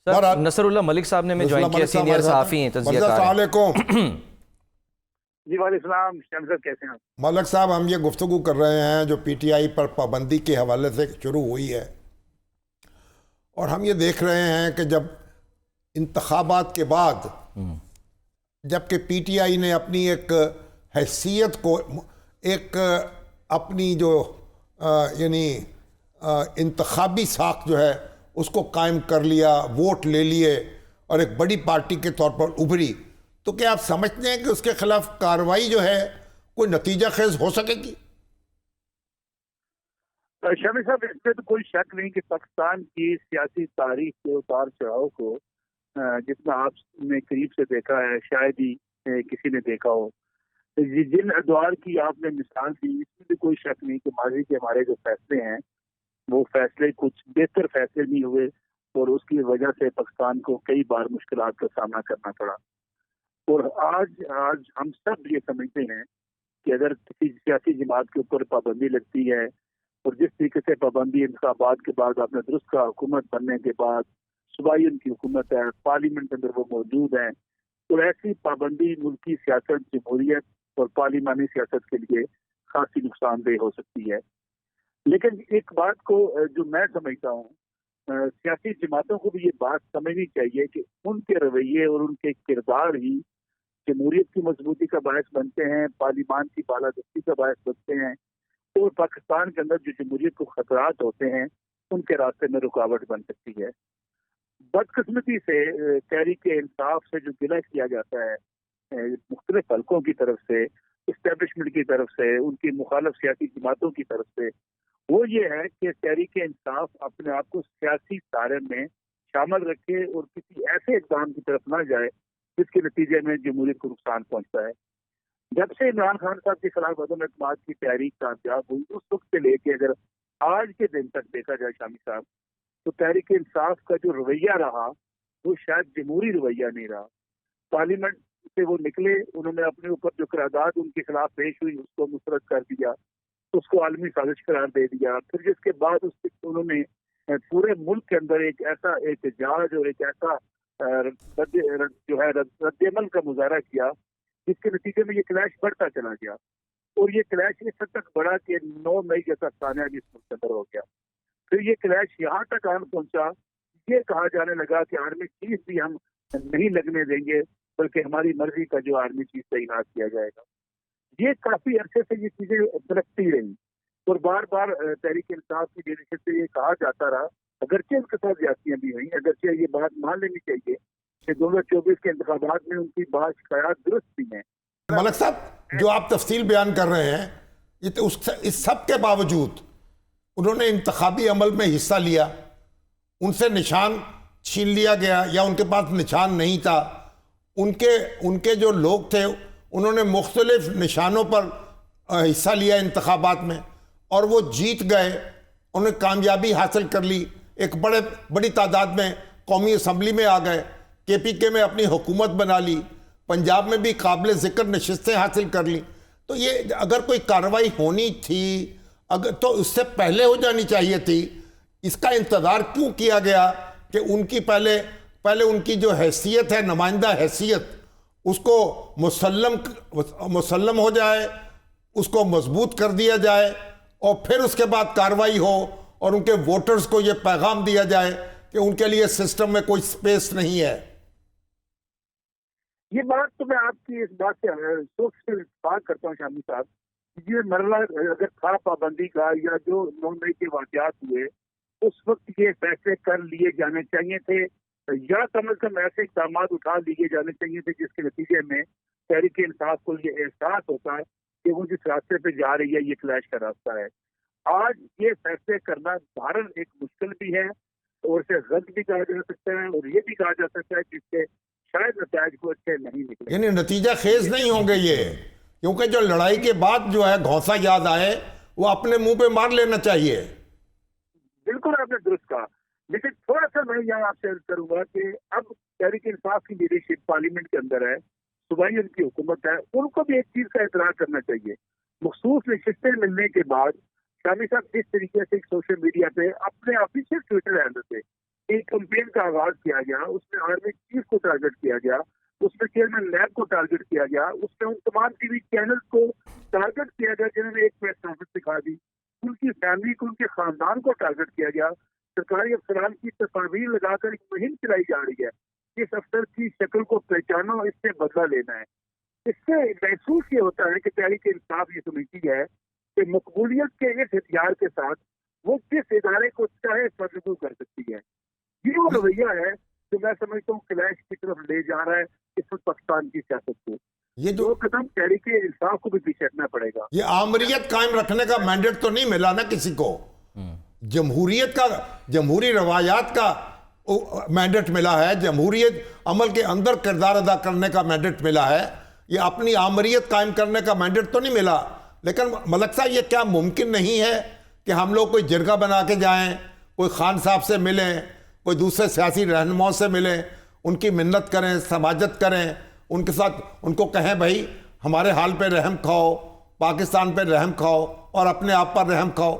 سر نصر اللہ ملک صاحب نے ہمیں جوائن کیا، سینئر صحافی ہیں، تجزیہ کار ہیں۔ السلام علیکم جی وعلیکم السلام، شام صاحب کیسے ہیں؟ ملک صاحب، ہم یہ گفتگو کر رہے ہیں جو پی ٹی آئی پر پابندی کے حوالے سے شروع ہوئی ہے، اور ہم یہ دیکھ رہے ہیں کہ جب انتخابات کے بعد جب کہ پی ٹی آئی نے اپنی ایک حیثیت کو ایک اپنی جو یعنی انتخابی ساکھ جو ہے اس کو قائم کر لیا، ووٹ لے لیے اور ایک بڑی پارٹی کے طور پر ابھری، تو کیا آپ سمجھتے ہیں کہ اس کے خلاف کارروائی جو ہے کوئی نتیجہ خیز ہو سکے گی؟ شامی صاحب، اس پہ تو کوئی شک نہیں کہ پاکستان کی سیاسی تاریخ کے اتار چڑھاؤ کو جتنا آپ نے قریب سے دیکھا ہے شاید ہی کسی نے دیکھا ہو۔ جن ادوار کی آپ نے مثال دی، اس میں بھی کوئی شک نہیں کہ ماضی کے ہمارے جو فیصلے ہیں وہ فیصلے کچھ بہتر فیصلے نہیں ہوئے، اور اس کی وجہ سے پاکستان کو کئی بار مشکلات کا سامنا کرنا پڑا۔ اور آج ہم سب یہ سمجھتے ہیں کہ اگر کسی سیاسی جماعت کے اوپر پابندی لگتی ہے، اور جس طریقے سے پابندی انتخابات کے بعد آپ نے درست کا حکومت بننے کے بعد صوبائی ان کی حکومت ہے، پارلیمنٹ کے اندر وہ موجود ہیں، اور ایسی پابندی ملکی سیاست، جمہوریت اور پارلیمانی سیاست کے لیے خاصی نقصان دہ ہو سکتی ہے۔ لیکن ایک بات کو جو میں سمجھتا ہوں، سیاسی جماعتوں کو بھی یہ بات سمجھنی چاہیے کہ ان کے رویے اور ان کے کردار ہی جمہوریت کی مضبوطی کا باعث بنتے ہیں، پارلیمان کی بالادستی کا باعث بنتے ہیں، اور پاکستان کے اندر جو جمہوریت کو خطرات ہوتے ہیں ان کے راستے میں رکاوٹ بن سکتی ہے۔ بدقسمتی سے تحریک انصاف سے جو گلہ کیا جاتا ہے مختلف حلقوں کی طرف سے، اسٹیبلشمنٹ کی طرف سے، ان کی مخالف سیاسی جماعتوں کی طرف سے، وہ یہ ہے کہ تحریک انصاف اپنے آپ کو سیاسی دائرے میں شامل رکھے اور کسی ایسے اقدام کی طرف نہ جائے جس کے نتیجے میں جمہوریت کو نقصان پہنچتا ہے۔ جب سے عمران خان صاحب کے خلاف عدم اعتماد کی تحریک کامیاب ہوئی، اس وقت سے لے کے اگر آج کے دن تک دیکھا جائے شامی صاحب، تو تحریک انصاف کا جو رویہ رہا وہ شاید جمہوری رویہ نہیں رہا۔ پارلیمنٹ سے وہ نکلے، انہوں نے اپنے اوپر جو قرارداد ان کے خلاف پیش ہوئی اس کو مسترد کر دیا، اس کو عالمی سازش قرار دے دیا، پھر جس کے بعد انہوں نے پورے ملک کے اندر ایک ایسا احتجاج اور ایک ایسا جو ہے رد عمل کا مظاہرہ کیا جس کے نتیجے میں یہ کلیش بڑھتا چلا گیا، اور یہ کلیش اس حد تک بڑھا کہ 9 مئی جیسا سانحہ جس ملک کے اندر ہو گیا۔ پھر یہ کلیش یہاں تک آن پہنچا، یہ کہا جانے لگا کہ آرمی چیف بھی ہم نہیں لگنے دیں گے، بلکہ ہماری مرضی کا جو آرمی چیف تعینات کیا جائے گا۔ یہ کافی عرصے سے یہ چیزیں برکتی رہی، اور بار بار تحریک انصاف کی لیڈرشپ سے یہ کہا جاتا رہا، اگرچہ ان کے ساتھ زیادتیاں بھی ہوئیں، اگرچہ یہ بات مان لینی چاہیے کہ 2024 کے انتخابات میں ان کی بات شکایات درست بھی ہیں۔ ملک صاحب، جو آپ تفصیل بیان کر رہے ہیں، یہ تو اس سب کے باوجود انہوں نے انتخابی عمل میں حصہ لیا، ان سے نشان چھین لیا گیا یا ان کے پاس نشان نہیں تھا، ان کے جو لوگ تھے انہوں نے مختلف نشانوں پر حصہ لیا انتخابات میں، اور وہ جیت گئے، انہوں نے کامیابی حاصل کر لی، ایک بڑی تعداد میں قومی اسمبلی میں آ گئے، کے پی کے میں اپنی حکومت بنا لی، پنجاب میں بھی قابل ذکر نشستیں حاصل کر لی۔ تو یہ اگر کوئی کارروائی ہونی تھی تو اس سے پہلے ہو جانی چاہیے تھی، اس کا انتظار کیوں کیا گیا کہ ان کی پہلے ان کی جو حیثیت ہے، نمائندہ حیثیت، اس کو مسلم ہو جائے، اس کو مضبوط کر دیا جائے، اور پھر اس کے بعد کارروائی ہو اور ان کے ووٹرز کو یہ پیغام دیا جائے کہ ان کے لیے سسٹم میں کوئی سپیس نہیں ہے۔ یہ بات تو میں آپ کی اس بات سے سوچ سے اتفاق کرتا ہوں شامی صاحب، یہ مرحلہ اگر تھا پابندی کا، یا جو 9 مئی کے واقعات ہوئے اس وقت یہ فیصلے کر لیے جانے چاہیے تھے، یا کم از کم ایسے اقدامات اٹھا لیے جانے چاہیے تھے جس کے نتیجے میں تحریک انصاف کو یہ احساس ہوتا ہے کہ وہ جس راستے پہ جا رہی ہے یہ کلیش کا راستہ ہے۔ آج یہ فیصلے کرنا بہرحال ایک مشکل بھی ہے، اور اسے غلط بھی کہا جا سکتا ہے، اور یہ بھی کہا جا سکتا ہے کہ اس سے شاید نتائج کو اچھے نہیں نکلے، یعنی نتیجہ خیز نہیں ہوں گے یہ، کیونکہ جو لڑائی کے بعد جو ہے گھونسا یاد آئے وہ اپنے منہ پہ مار لینا چاہیے۔ بالکل آپ نے درست کہا، لیکن تھوڑا سا میں یہاں آپ سے عرض کروں گا کہ اب تحریک انصاف کی لیڈرشپ پارلیمنٹ کے اندر ہے، صوبائی ان کی حکومت ہے، ان کو بھی ایک چیز کا اعتراض کرنا چاہیے۔ مخصوص نشستیں ملنے کے بعد شامی صاحب اس طریقے سے سوشل میڈیا پہ اپنے آفیشیل ٹویٹر ہینڈل پہ ایک کمپین کا آغاز کیا گیا، اس میں آرمی چیف کو ٹارگٹ کیا گیا، اس میں چیئرمین نیب کو ٹارگٹ کیا گیا، اس میں ان تمام ٹی وی چینلز کو ٹارگٹ کیا گیا جنہوں نے ایک پریس کانفرنس دکھا دی، ان کی فیملی کو، ان کے خاندان کو ٹارگٹ کیا گیا، سرکاری افسران کی تصاویر لگا کر ایک مہم چلائی جا رہی ہے، اس افسر کی شکل کو پہچانو، اس سے بدلہ لینا ہے۔ اس سے محسوس یہ ہوتا ہے کہ تحریک انصاف یہ سمجھتی ہے کہ مقبولیت کے اس ہتھیار کے ساتھ وہ جس ادارے کو چاہے سرنگو کر سکتی ہے۔ یہ وہ رویہ ہے جو میں سمجھتا ہوں کلیش کی طرف لے جا رہا ہے اس وقت پاکستان کی سیاست کو۔ یہ جو دو قدم تحریک انصاف کو بھی پیچھے ہٹنا پڑے گا۔ یہ آمریت قائم رکھنے کا مینڈیٹ تو نہیں ملا نا کسی کو، جمہوریت کا، جمہوری روایات کا مینڈیٹ ملا ہے، جمہوریت عمل کے اندر کردار ادا کرنے کا مینڈیٹ ملا ہے، یہ اپنی آمریت قائم کرنے کا مینڈیٹ تو نہیں ملا۔ لیکن ملک صاحب، یہ کیا ممکن نہیں ہے کہ ہم لوگ کوئی جرگہ بنا کے جائیں، کوئی خان صاحب سے ملیں، کوئی دوسرے سیاسی رہنماؤں سے ملیں، ان کی منت کریں، سماجت کریں، ان کے ساتھ ان کو کہیں بھائی ہمارے حال پہ رحم کھاؤ، پاکستان پہ رحم کھاؤ اور اپنے آپ پر رحم کھاؤ؟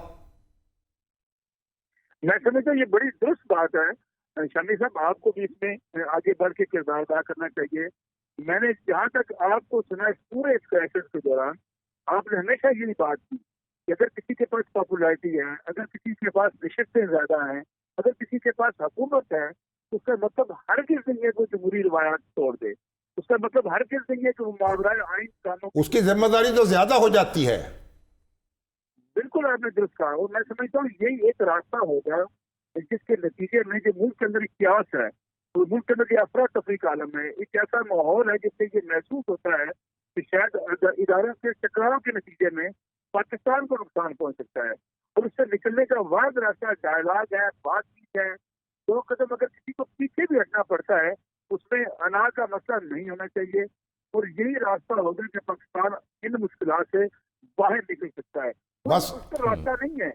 میں سمجھتا ہوں یہ بڑی درست بات ہے شامی صاحب، آپ کو بھی اس میں آگے بڑھ کے کردار ادا کرنا چاہیے۔ میں نے جہاں تک آپ کو سنا اس پورے اس کرائسس کے دوران، آپ نے ہمیشہ یہی بات کی کہ اگر کسی کے پاس پاپولیرٹی ہے، اگر کسی کے پاس نشستیں زیادہ ہیں، اگر کسی کے پاس حکومت ہے، تو اس کا مطلب ہرگز نہیں ہے کہ وہ جمہوری روایات توڑ دے، اس کا مطلب ہرگز نہیں ہے کہ وہ ماورائے آئین قانون، اس کی ذمہ داری تو زیادہ ہو جاتی ہے۔ بالکل آپ نے درست کہا، اور میں سمجھتا ہوں یہی ایک راستہ ہوگا جس کے نتیجے میں جو ملک کے اندر ایک قیاس ہے، تو ملک کے اندر یہ افراتفری کا عالم ہے، ایک ایسا ماحول ہے جس سے یہ محسوس ہوتا ہے کہ شاید اداروں کے ٹکراؤ کے نتیجے میں پاکستان کو نقصان پہنچ سکتا ہے، اور اس سے نکلنے کا واحد راستہ ڈائلاگ ہے، بات چیت ہے۔ دو قدم اگر کسی کو پیچھے بھی ہٹنا پڑتا ہے، اس میں انا کا مسئلہ نہیں ہونا چاہیے، اور یہی راستہ ہوگا کہ پاکستان ان مشکلات سے باہر نکل سکتا ہے۔ بس اس کا راستہ نہیں ہے،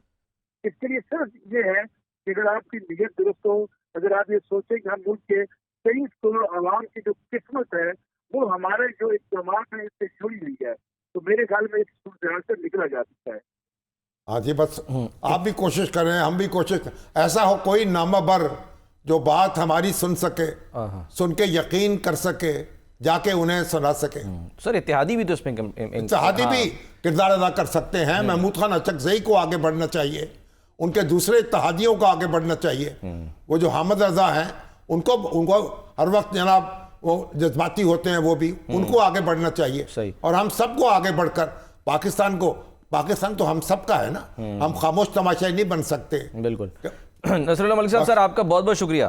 اس کے لیے صرف یہ ہے کہ اگر آپ کی نیت درست ہو، اگر آپ یہ سوچیں کہ ہم ملک کے 23 کروڑ عوام کی جو قسمت ہے وہ ہمارے جو اقدامات ہیں اس سے جڑی ہوئی ہے، تو میرے خیال میں اس صورتحال سے نکلا جا سکتا ہے۔ ہاں جی، بس آپ بھی کوشش کریں، ہم بھی کوشش کریں، ایسا ہو کوئی نامہ بر جو بات ہماری سن سکے، سن کے یقین کر سکے، جا کے انہیں سنا سکے۔ سر اتحادی بھی تو اس میں اتحادی بھی کردار ادا کر سکتے ہیں۔ محمود خان اچکزئی کو آگے بڑھنا چاہیے، ان کے دوسرے اتحادیوں کو آگے بڑھنا چاہیے، وہ جو حامد رضا ہیں ان کو ہر وقت جناب وہ جذباتی ہوتے ہیں، وہ بھی ان کو آگے بڑھنا چاہیے، اور ہم سب کو آگے بڑھ کر پاکستان تو ہم سب کا ہے نا، ہم خاموش تماشائی نہیں بن سکتے۔ بالکل۔ نصر اللہ ملک صاحب، سر آپ کا بہت بہت شکریہ۔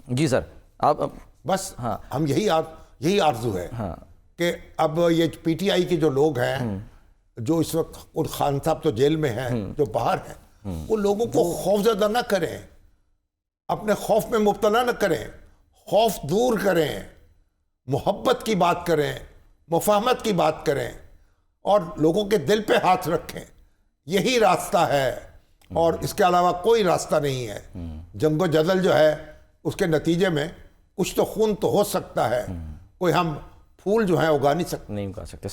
جی سر، آپ بس ہم یہی آرزو ہے کہ اب یہ پی ٹی آئی کے جو لوگ ہیں، جو اس وقت خان صاحب تو جیل میں ہیں، جو باہر ہیں، وہ لوگوں کو خوف زدہ نہ کریں، اپنے خوف میں مبتلا نہ کریں، خوف دور کریں، محبت کی بات کریں، مفاہمت کی بات کریں، اور لوگوں کے دل پہ ہاتھ رکھیں۔ یہی راستہ ہے، اور اس کے علاوہ کوئی راستہ نہیں ہے۔ جنگ و جدل جو ہے اس کے نتیجے میں کچھ تو خون تو ہو سکتا ہے، کوئی ہم پھول جو ہیں اگا نہیں سکتے۔